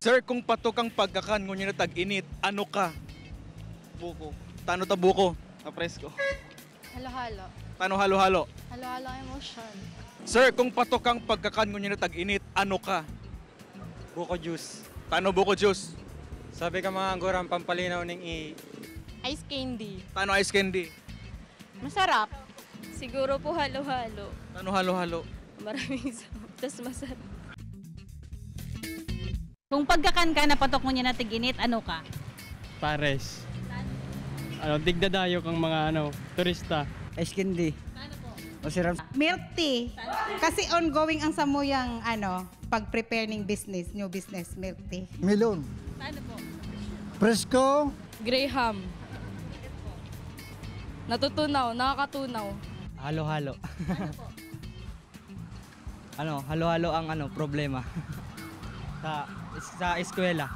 Sir, kung patok ang pagkakan ngunyan na tag-init, ano ka? Buko. Tano ta buko? Presko. Halo-halo. Tano halo-halo? Halo-halo ang emotion. Sir, kung patok ang pagkakan ngunyan na tag-init, ano ka? Buko juice. Tano buko juice? Sabi ka mga anggurang pampalinaw ng Ice candy. Tano ice candy? Masarap. Siguro po halo-halo. Tano halo-halo? Maraming sabaw. Tapos masarap. Kung pagkakan ka na patok mo niya na tig-init, ano ka? Pares. Digdadayo kang mga turista. Ice candy. Masarap. Milk tea. Kasi ongoing ang samuyang pag-prepare ng business, new business, milk tea. Melon. Paano po? Presko. Graham. Natutunaw, nakakatunaw. Halo-halo. Halo-halo ang problema. sa eskwela.